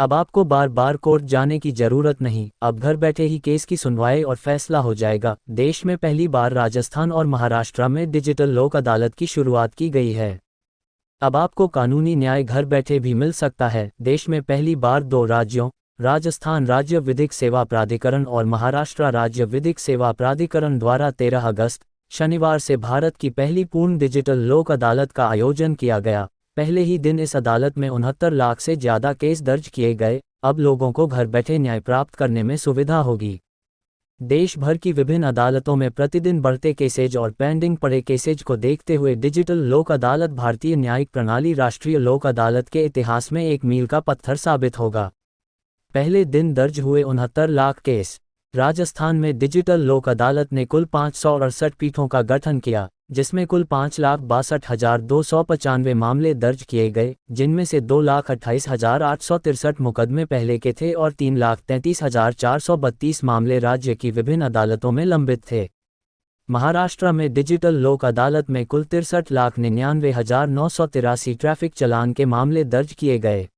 अब आपको बार बार कोर्ट जाने की जरूरत नहीं, अब घर बैठे ही केस की सुनवाई और फैसला हो जाएगा। देश में पहली बार राजस्थान और महाराष्ट्र में डिजिटल लोक अदालत की शुरुआत की गई है। अब आपको कानूनी न्याय घर बैठे भी मिल सकता है। देश में पहली बार दो राज्यों, राजस्थान राज्य विधिक सेवा प्राधिकरण और महाराष्ट्र राज्य विधिक सेवा प्राधिकरण द्वारा 13 अगस्त शनिवार से भारत की पहली पूर्ण डिजिटल लोक अदालत का आयोजन किया गया। पहले ही दिन इस अदालत में 69 लाख से ज़्यादा केस दर्ज किए गए। अब लोगों को घर बैठे न्याय प्राप्त करने में सुविधा होगी। देश भर की विभिन्न अदालतों में प्रतिदिन बढ़ते केसेज और पेंडिंग पड़े केसेज को देखते हुए डिजिटल लोक अदालत भारतीय न्यायिक प्रणाली राष्ट्रीय लोक अदालत के इतिहास में एक मील का पत्थर साबित होगा। पहले दिन दर्ज हुए 69 लाख केस। राजस्थान में डिजिटल लोक अदालत ने कुल 568 पीठों का गठन किया, जिसमें कुल 5,62,295 मामले दर्ज किए गए, जिनमें से 2,28,863 मुकदमे पहले के थे और 3,33,432 मामले राज्य की विभिन्न अदालतों में लंबित थे। महाराष्ट्र में डिजिटल लोक अदालत में कुल 63,99,983 ट्रैफिक चालान के मामले दर्ज किए गए।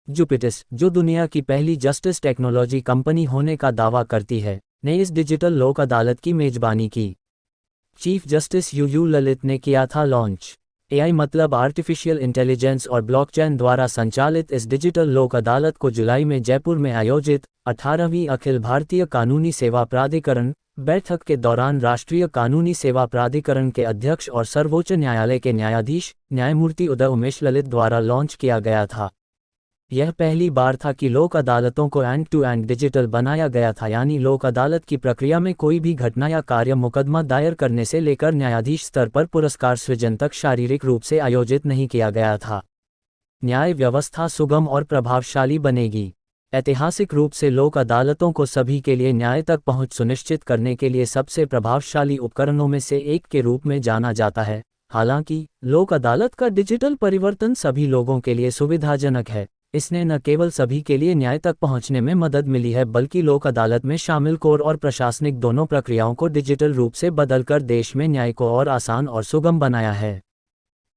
जुपिटस, जो दुनिया की पहली जस्टिस टेक्नोलॉजी कंपनी होने का दावा करती है, ने इस डिजिटल लोक अदालत की मेजबानी की। चीफ जस्टिस यू ललित ने किया था लॉन्च। एआई मतलब आर्टिफिशियल इंटेलिजेंस और ब्लॉकचेन द्वारा संचालित इस डिजिटल लोक अदालत को जुलाई में जयपुर में आयोजित 18वीं अखिल भारतीय कानूनी सेवा प्राधिकरण बैठक के दौरान राष्ट्रीय कानूनी सेवा प्राधिकरण के अध्यक्ष और सर्वोच्च न्यायालय के न्यायाधीश न्यायमूर्ति उदय उमेश ललित द्वारा लॉन्च किया गया था। यह पहली बार था कि लोक अदालतों को एंड टू एंड डिजिटल बनाया गया था, यानी लोक अदालत की प्रक्रिया में कोई भी घटना या कार्य मुकदमा दायर करने से लेकर न्यायाधीश स्तर पर पुरस्कार सृजन तक शारीरिक रूप से आयोजित नहीं किया गया था। न्याय व्यवस्था सुगम और प्रभावशाली बनेगी। ऐतिहासिक रूप से लोक अदालतों को सभी के लिए न्याय तक पहुंच सुनिश्चित करने के लिए सबसे प्रभावशाली उपकरणों में से एक के रूप में जाना जाता है। हालांकि लोक अदालत का डिजिटल परिवर्तन सभी लोगों के लिए सुविधाजनक है। इसने न केवल सभी के लिए न्याय तक पहुंचने में मदद मिली है, बल्कि लोक अदालत में शामिल कोर और प्रशासनिक दोनों प्रक्रियाओं को डिजिटल रूप से बदलकर देश में न्याय को और आसान और सुगम बनाया है।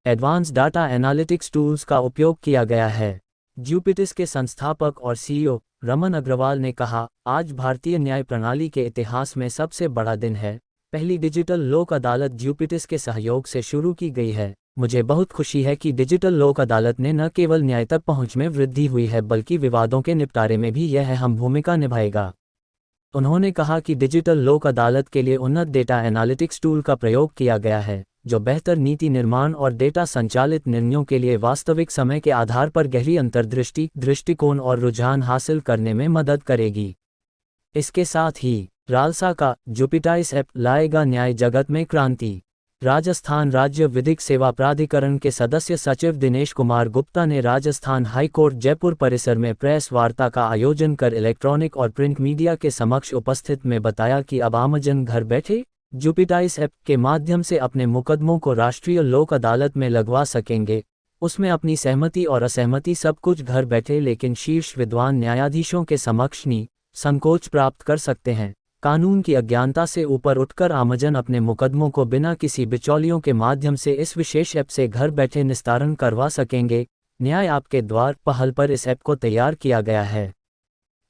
एडवांस डाटा एनालिटिक्स टूल्स का उपयोग किया गया है। ज्यूपिटिस के संस्थापक और सीईओ रमन अग्रवाल ने कहा, आज भारतीय न्याय प्रणाली के इतिहास में सबसे बड़ा दिन है। पहली डिजिटल लोक अदालत ज्यूपिटिस के सहयोग से शुरू की गई है। मुझे बहुत खुशी है कि डिजिटल लोक अदालत ने न केवल न्याय तक पहुंच में वृद्धि हुई है, बल्कि विवादों के निपटारे में भी यह अहम भूमिका निभाएगा। उन्होंने कहा कि डिजिटल लोक अदालत के लिए उन्नत डेटा एनालिटिक्स टूल का प्रयोग किया गया है, जो बेहतर नीति निर्माण और डेटा संचालित निर्णयों के लिए वास्तविक समय के आधार पर गहरी अंतर्दृष्टि, दृष्टिकोण और रुझान हासिल करने में मदद करेगी। इसके साथ ही राल्सा का जुपिटाइस ऐप लाएगा न्याय जगत में क्रांति। राजस्थान राज्य विधिक सेवा प्राधिकरण के सदस्य सचिव दिनेश कुमार गुप्ता ने राजस्थान हाईकोर्ट जयपुर परिसर में प्रेस वार्ता का आयोजन कर इलेक्ट्रॉनिक और प्रिंट मीडिया के समक्ष उपस्थित में बताया कि अब आमजन घर बैठे जुपिटाइस ऐप के माध्यम से अपने मुकदमों को राष्ट्रीय लोक अदालत में लगवा सकेंगे। उसमें अपनी सहमति और असहमति सब कुछ घर बैठे लेकिन शीर्ष विद्वान न्यायाधीशों के समक्ष संकोच प्राप्त कर सकते हैं। कानून की अज्ञानता से ऊपर उठकर आमजन अपने मुकदमों को बिना किसी बिचौलियों के माध्यम से इस विशेष ऐप से घर बैठे निस्तारण करवा सकेंगे। न्याय आपके द्वार पहल पर इस ऐप को तैयार किया गया है।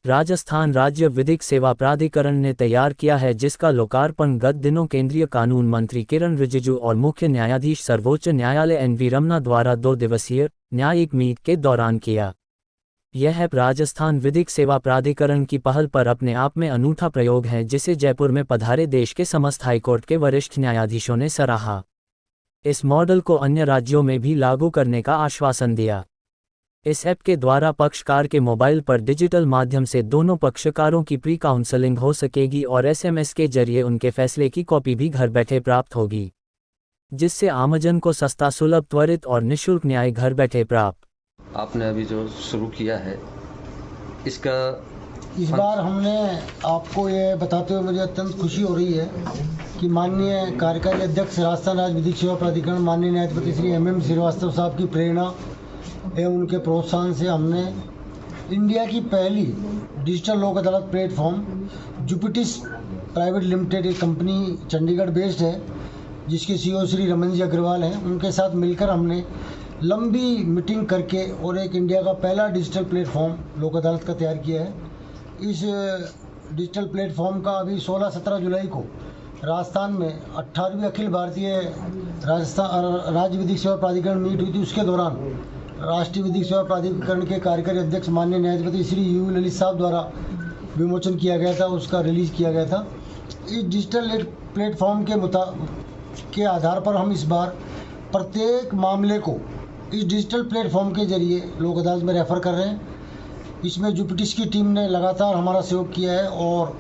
राजस्थान राज्य विधिक सेवा प्राधिकरण ने तैयार किया है, जिसका लोकार्पण गत दिनों केंद्रीय कानून मंत्री किरण रिजिजू और मुख्य न्यायाधीश सर्वोच्च न्यायालय एन.वी. रमन्ना द्वारा 2 दिवसीय न्यायिक मीट के दौरान किया। यह ऐप राजस्थान विधिक सेवा प्राधिकरण की पहल पर अपने आप में अनूठा प्रयोग है, जिसे जयपुर में पधारे देश के समस्त हाईकोर्ट के वरिष्ठ न्यायाधीशों ने सराहा। इस मॉडल को अन्य राज्यों में भी लागू करने का आश्वासन दिया। इस ऐप के द्वारा पक्षकार के मोबाइल पर डिजिटल माध्यम से दोनों पक्षकारों की प्री काउंसलिंग हो सकेगी और एसएमएस के जरिए उनके फैसले की कॉपी भी घर बैठे प्राप्त होगी, जिससे आमजन को सस्ता, सुलभ, त्वरित और निःशुल्क न्याय घर बैठे प्राप्त। आपने अभी जो शुरू किया है इसका इस बार हमने आपको ये बताते हुए मुझे अत्यंत खुशी हो रही है कि माननीय कार्यकारी अध्यक्ष राजस्थान राज्य विधिक सेवा प्राधिकरण माननीय न्यायाधिपति श्री एम.एम. श्रीवास्तव साहब की प्रेरणा एवं उनके प्रोत्साहन से हमने इंडिया की पहली डिजिटल लोक अदालत प्लेटफॉर्म जुपिटिस प्राइवेट लिमिटेड, एक कंपनी चंडीगढ़ बेस्ड है जिसके सीईओ श्री रमन जी अग्रवाल हैं, उनके साथ मिलकर हमने लंबी मीटिंग करके और एक इंडिया का पहला डिजिटल प्लेटफॉर्म लोक अदालत का तैयार किया है। इस डिजिटल प्लेटफॉर्म का अभी 16-17 जुलाई को राजस्थान में 18वीं अखिल भारतीय राजस्थान राज्य विधिक सेवा प्राधिकरण मीट हुई थी। उसके दौरान राष्ट्रीय विधिक सेवा प्राधिकरण के कार्यकारी अध्यक्ष माननीय न्यायाधिपति श्री यू ललित साहब द्वारा विमोचन किया गया था, उसका रिलीज किया गया था। इस डिजिटल प्लेटफॉर्म के आधार पर हम इस बार प्रत्येक मामले को इस डिजिटल प्लेटफॉर्म के जरिए लोक अदालत में रेफ़र कर रहे हैं। इसमें जुपिटिस की टीम ने लगातार हमारा सहयोग किया है और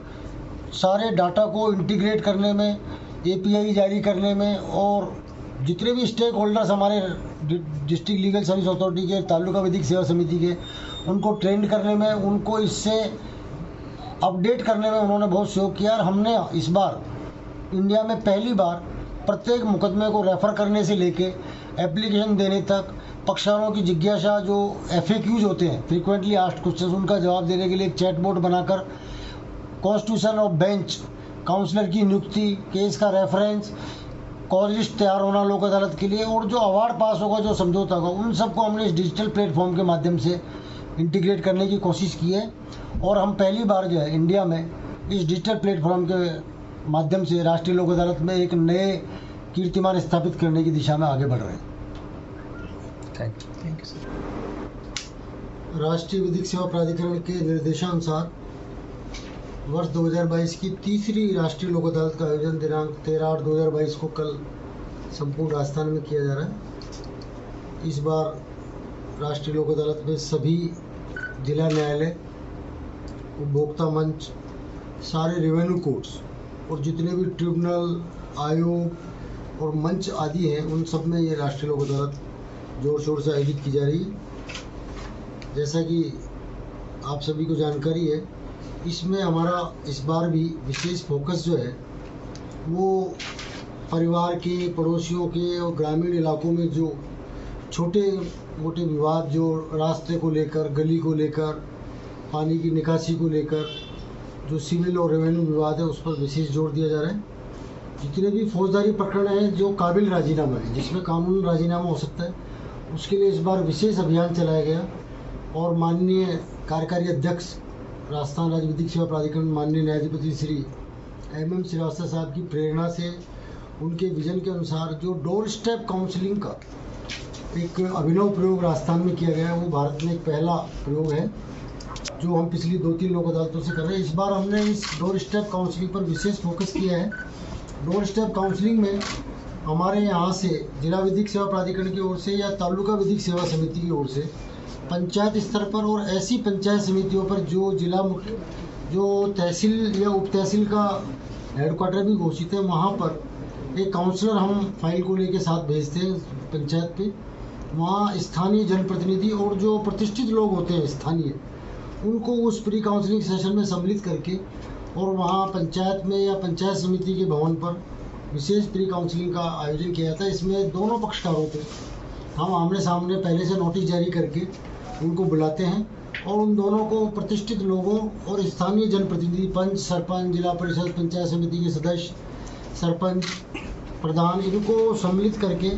सारे डाटा को इंटीग्रेट करने में, एपीआई जारी करने में और जितने भी स्टेक होल्डर्स हमारे डिस्ट्रिक्ट लीगल सर्विस अथॉरिटी के, तालुका विधिक सेवा समिति के, उनको ट्रेंड करने में, उनको इससे अपडेट करने में उन्होंने बहुत सहयोग किया। और हमने इस बार इंडिया में पहली बार प्रत्येक मुकदमे को रेफ़र करने से लेके एप्लीकेशन देने तक पक्षकारों की जिज्ञासा जो FAQs होते हैं, फ्रीक्वेंटली आस्क्ड क्वेश्चंस, उनका जवाब देने के लिए एक चैटबोट बनाकर कॉन्स्टिट्यूशन ऑफ बेंच, काउंसलर की नियुक्ति, केस का रेफरेंस, कॉल लिस्ट तैयार होना लोक अदालत के लिए और जो अवार्ड पास होगा, जो समझौता होगा, उन सबको हमने इस डिजिटल प्लेटफॉर्म के माध्यम से इंटीग्रेट करने की कोशिश की है। और हम पहली बार जो है इंडिया में इस डिजिटल प्लेटफॉर्म के माध्यम से राष्ट्रीय लोक अदालत में एक नए कीर्तिमान स्थापित करने की दिशा में आगे बढ़ रहे हैं। Thank you sir. राष्ट्रीय विधिक सेवा प्राधिकरण के निर्देशानुसार वर्ष 2022 की तीसरी राष्ट्रीय लोक अदालत का आयोजन दिनांक 13/8/2022 को कल संपूर्ण राजस्थान में किया जा रहा है। इस बार राष्ट्रीय लोक अदालत में सभी जिला न्यायालय, उपभोक्ता मंच, सारे रेवेन्यू कोर्ट्स और जितने भी ट्रिब्यूनल, आयोग और मंच आदि हैं, उन सब में ये राष्ट्रीय लोक अदालत जोर शोर से आयोजित की जा रही है। जैसा कि आप सभी को जानकारी है, इसमें हमारा इस बार भी विशेष फोकस जो है वो परिवार के, पड़ोसियों के और ग्रामीण इलाकों में जो छोटे मोटे विवाद, जो रास्ते को लेकर, गली को लेकर, पानी की निकासी को लेकर, जो सिविल और रेवेन्यू विवाद है, उस पर विशेष जोर दिया जा रहा है। जितने भी फौजदारी प्रकरण हैं जो काबिल राजीनामा है, जिसमें कानून राजीनामा हो सकता है, उसके लिए इस बार विशेष अभियान चलाया गया और माननीय कार्यकारी अध्यक्ष राजस्थान राज्य विधिक सेवा प्राधिकरण माननीय न्यायाधिपति श्री MM श्रीवास्तव साहब की प्रेरणा से, उनके विजन के अनुसार जो डोर स्टेप काउंसलिंग का एक अभिनव प्रयोग राजस्थान में किया गया है, वो भारत में एक पहला प्रयोग है जो हम पिछली 2-3 लोक अदालतों से कर रहे हैं। इस बार हमने इस डोर स्टेप काउंसलिंग पर विशेष फोकस किया है। डोर स्टेप काउंसलिंग में हमारे यहाँ से जिला विधिक सेवा प्राधिकरण की ओर से या तालुका विधिक सेवा समिति की ओर से पंचायत स्तर पर और ऐसी पंचायत समितियों पर जो तहसील या उप तहसील का हेडक्वार्टर भी घोषित है, वहाँ पर एक काउंसलर हम फाइल को लेके साथ भेजते हैं पंचायत पे। वहाँ स्थानीय जनप्रतिनिधि और जो प्रतिष्ठित लोग होते हैं स्थानीय, उनको उस प्री काउंसलिंग सेशन में सम्मिलित करके और वहाँ पंचायत में या पंचायत समिति के भवन पर विशेष प्री काउंसलिंग का आयोजन किया जाता है। इसमें दोनों पक्षकारों को हम आमने सामने पहले से नोटिस जारी करके उनको बुलाते हैं और उन दोनों को प्रतिष्ठित लोगों और स्थानीय जनप्रतिनिधि, पंच, सरपंच, जिला परिषद, पंचायत समिति के सदस्य, सरपंच, प्रधान, इनको सम्मिलित करके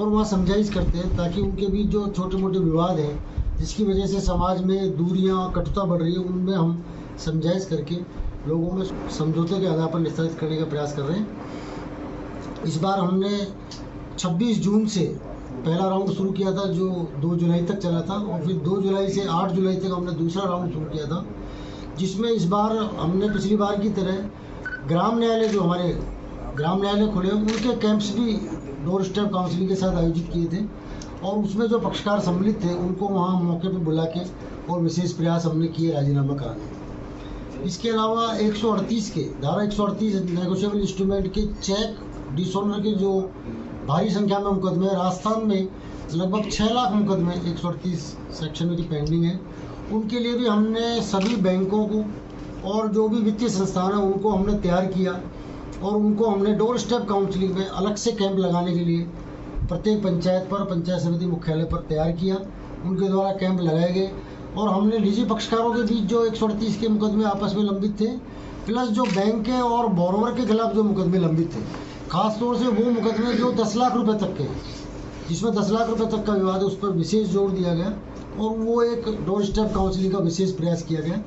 और वहाँ समझाइश करते हैं ताकि उनके बीच जो छोटे मोटे विवाद हैं, जिसकी वजह से समाज में दूरियां, कटुता बढ़ रही है, उनमें हम समझाइश करके लोगों में समझौते के आधार पर निस्तारित करने का प्रयास कर रहे हैं। इस बार हमने 26 जून से पहला राउंड शुरू किया था जो 2 जुलाई तक चला था और फिर 2 जुलाई से 8 जुलाई तक हमने दूसरा राउंड शुरू किया था, जिसमें इस बार हमने पिछली बार की तरह ग्राम न्यायालय, जो हमारे ग्राम न्यायालय खुले हैं, उनके कैंप्स भी डोर स्टेप काउंसलिंग के साथ आयोजित किए थे और उसमें जो पक्षकार सम्मिलित थे उनको वहाँ मौके पर बुला के और विशेष प्रयास हमने किए राजीनामा कराने। इसके अलावा 138 के धारा 138 नेगोशिएबल इंस्ट्रूमेंट के चेक डिसऑनर के जो भारी संख्या में मुकदमे हैं, राजस्थान में लगभग 6 लाख मुकदमे 138 सेक्शन की पेंडिंग है, उनके लिए भी हमने सभी बैंकों को और जो भी वित्तीय संस्थान है उनको हमने तैयार किया और उनको हमने डोर स्टेप काउंसलिंग में अलग से कैंप लगाने के लिए प्रत्येक पंचायत पर, पंचायत समिति मुख्यालय पर तैयार किया। उनके द्वारा कैंप लगाए गए और हमने निजी पक्षकारों के बीच जो 138 के मुकदमे आपस में लंबित थे, प्लस जो बैंक के और बोरोवर के खिलाफ जो मुकदमे लंबित थे, खासतौर से वो मुकदमे जो 10 लाख रुपए तक के हैं, जिसमें 10 लाख रुपए तक का विवाद है, उस पर विशेष जोर दिया गया और वो एक डोर स्टेप काउंसलिंग का विशेष प्रयास किया गया।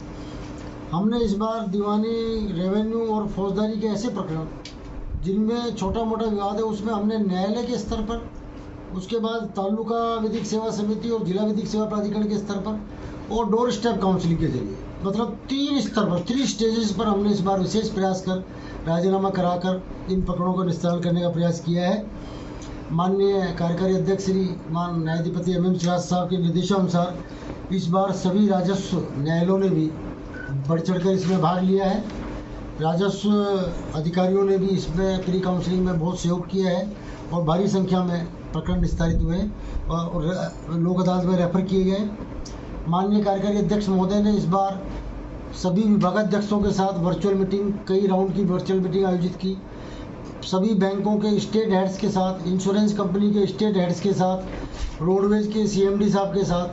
हमने इस बार दीवानी, रेवेन्यू और फौजदारी के ऐसे प्रकरण जिनमें छोटा मोटा विवाद है उसमें हमने न्यायालय के स्तर पर, उसके बाद तालुका विधिक सेवा समिति और जिला विधिक सेवा प्राधिकरण के स्तर पर और डोर स्टेप काउंसलिंग के जरिए, मतलब 3 स्तर पर, 3 स्टेजेस पर हमने इस बार विशेष प्रयास कर राजीनामा कराकर इन प्रकरणों का निस्तारण करने का प्रयास किया है। माननीय कार्यकारी अध्यक्ष श्री मान न्यायाधिपति MM श्रीवास्तव साहब के निर्देशानुसार इस बार सभी राजस्व न्यायालयों ने भी बढ़ चढ़कर इसमें भाग लिया है। राजस्व अधिकारियों ने भी इसमें प्री काउंसलिंग में बहुत सहयोग किया है और भारी संख्या में प्रकरण निस्तारित हुए और लोक अदालत में रेफर किए गए। माननीय कार्यकारी अध्यक्ष महोदय ने इस बार सभी विभागाध्यक्षों के साथ वर्चुअल मीटिंग, कई राउंड की वर्चुअल मीटिंग आयोजित की। सभी बैंकों के स्टेट हेड्स के साथ, इंश्योरेंस कंपनी के स्टेट हेड्स के साथ, रोडवेज के CMD साहब के साथ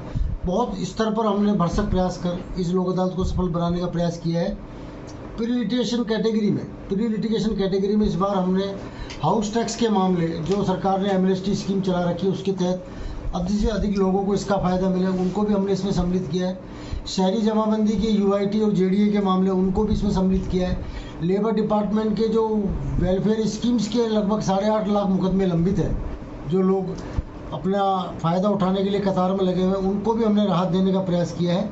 बहुत स्तर पर हमने भरसक प्रयास कर इस लोक अदालत को सफल बनाने का प्रयास किया है। प्री लिटिगेशन कैटेगरी में इस बार हमने हाउस टैक्स के मामले, जो सरकार ने एमनेस्टी स्कीम चला रखी है उसके तहत अधिक से अधिक लोगों को इसका फ़ायदा मिले, उनको भी हमने इसमें सम्मिलित किया है। शहरी जमाबंदी के UIT और JDA के मामले, उनको भी इसमें सम्मिलित किया है। लेबर डिपार्टमेंट के जो वेलफेयर स्कीम्स के लगभग 8.5 लाख मुकदमे लंबित है, जो लोग अपना फ़ायदा उठाने के लिए कतार में लगे हुए हैं, उनको भी हमने राहत देने का प्रयास किया है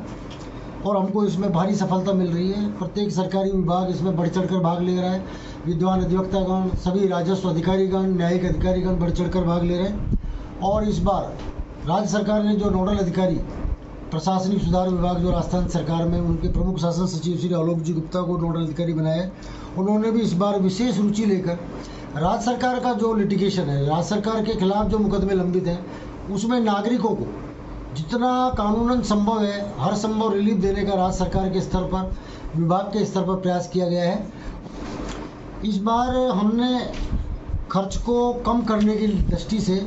और हमको इसमें भारी सफलता मिल रही है। प्रत्येक सरकारी विभाग इसमें बढ़ चढ़कर भाग ले रहा है। विद्वान अधिवक्तागण, सभी राजस्व अधिकारीगण, न्यायिक अधिकारीगण बढ़ चढ़कर भाग ले रहे हैं। और इस बार राज्य सरकार ने जो नोडल अधिकारी प्रशासनिक सुधार विभाग जो राजस्थान सरकार में, उनके प्रमुख शासन सचिव श्री आलोक जी गुप्ता को नोडल अधिकारी बनाया है, उन्होंने भी इस बार विशेष रुचि लेकर राज्य सरकार का जो लिटिगेशन है, राज्य सरकार के खिलाफ जो मुकदमे लंबित हैं, उसमें नागरिकों को जितना कानूनन संभव है हर संभव रिलीफ देने का राज्य सरकार के स्तर पर, विभाग के स्तर पर प्रयास किया गया है। इस बार हमने खर्च को कम करने की दृष्टि से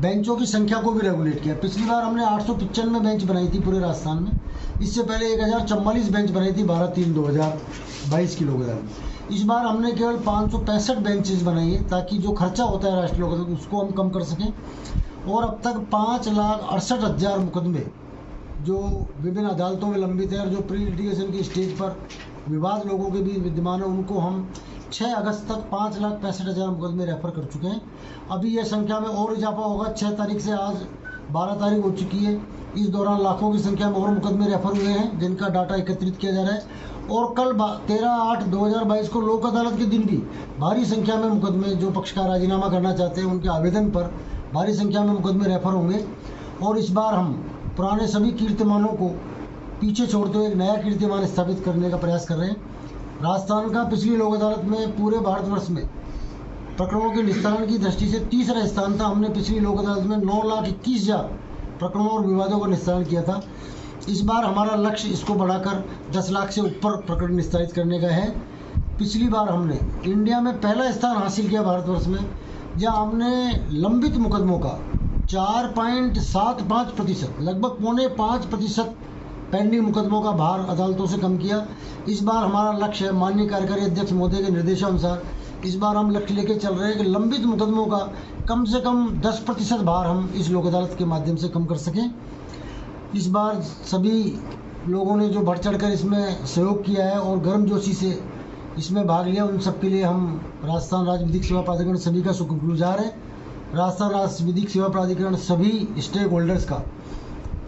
बेंचों की संख्या को भी रेगुलेट किया। पिछली बार हमने 895 बेंच बनाई थी पूरे राजस्थान में, इससे पहले 1044 बेंच बनाई थी 12/3/2022 की लोक अदालत में। इस बार हमने केवल 565 बेंचेस बनाई है ताकि जो खर्चा होता है राष्ट्रीय लोक अदालत उसको हम कम कर सकें। और अब तक 5,68,000 मुकदमे जो विभिन्न अदालतों में लंबित है और जो प्री लिटिगेशन की स्टेज पर विवाद लोगों के भी विद्यमान है, उनको हम 6 अगस्त तक 5,65,000 मुकदमे रेफर कर चुके हैं। अभी यह संख्या में और इजाफा होगा। 6 तारीख से आज 12 तारीख हो चुकी है। इस दौरान लाखों की संख्या में और मुकदमे रेफर हुए हैं जिनका डाटा एकत्रित किया जा रहा है। और कल 13/8/2022 को लोक अदालत के दिन भी भारी संख्या में मुकदमे, जो पक्षकार राजीनामा करना चाहते हैं उनके आवेदन पर भारी संख्या में मुकदमे रेफर होंगे। और इस बार हम पुराने सभी कीर्तिमानों को पीछे छोड़ते हुए एक नया कीर्तिमान स्थापित करने का प्रयास कर रहे हैं। राजस्थान का पिछली लोक अदालत में पूरे भारतवर्ष में प्रकरणों के निस्तारण की दृष्टि से तीसरा स्थान था। हमने पिछली लोक अदालत में 9,21,000 प्रकरणों और विवादों का निस्तारण किया था। इस बार हमारा लक्ष्य इसको बढ़ाकर 10 लाख से ऊपर प्रकरण निस्तारित करने का है। पिछली बार हमने इंडिया में पहला स्थान हासिल किया भारतवर्ष में, जहाँ हमने लंबित मुकदमों का 4.75%, लगभग 4.5% पेंडिंग मुकदमों का भार अदालतों से कम किया। इस बार हमारा लक्ष्य है, माननीय कार्यकारी अध्यक्ष महोदय के निर्देशानुसार इस बार हम लक्ष्य लेके चल रहे हैं कि लंबित मुकदमों का कम से कम 10% भार हम इस लोक अदालत के माध्यम से कम कर सकें। इस बार सभी लोगों ने जो बढ़ चढ़कर इसमें सहयोग किया है और गर्मजोशी से इसमें भाग लिया, उन सबके लिए हम राजस्थान राज्य विधिक सेवा प्राधिकरण सभी का शुक्रगुजार है। राजस्थान राज्य विधिक सेवा प्राधिकरण सभी स्टेक होल्डर्स का,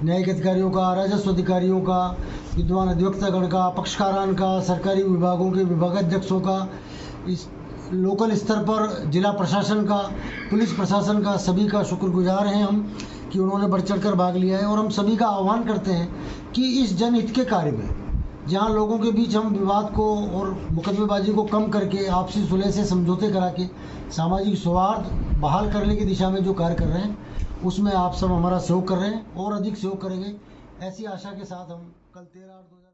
न्यायिक अधिकारियों का, राजस्व अधिकारियों का, विद्वान अधिवक्तागण का, पक्षकारान का, सरकारी विभागों के विभागाध्यक्षों का, इस लोकल स्तर पर जिला प्रशासन का, पुलिस प्रशासन का, सभी का शुक्रगुजार हैं हम कि उन्होंने बढ़ चढ़कर भाग लिया है। और हम सभी का आह्वान करते हैं कि इस जनहित के कार्य में, जहां लोगों के बीच हम विवाद को और मुकदमेबाजी को कम करके आपसी सुलह से समझौते करा के सामाजिक सौहार्द बहाल करने की दिशा में जो कार्य कर रहे हैं, उसमें आप सब हमारा सहयोग कर रहे हैं और अधिक सहयोग करेंगे, ऐसी आशा के साथ हम कल 13/8/2022